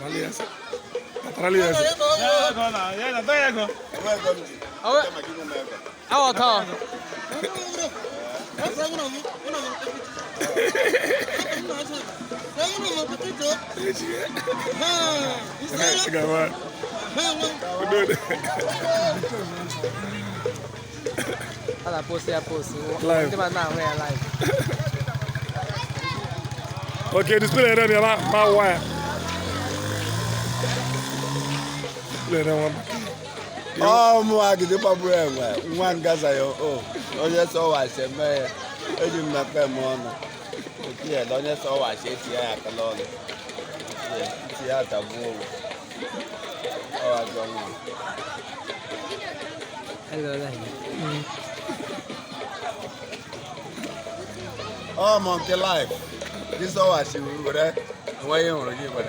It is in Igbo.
alianza. Alianza. Ya na toya ko. Awe. Awa ka. Gawa. Ala post ya post. Live. Ndima na we live. Okay, display them ya ma wire. Display them. Oh, mo agide pabu enwe. Nwa ngaza yo. Oh, onye so wa se me. Eji na pe mo no. Oti e onye so wa se ti ya kala ono. Ti ya tabu. Oh, ajonwa. Hello there. Oh, monkey life. This is how I see you, brother. Why you want to give it?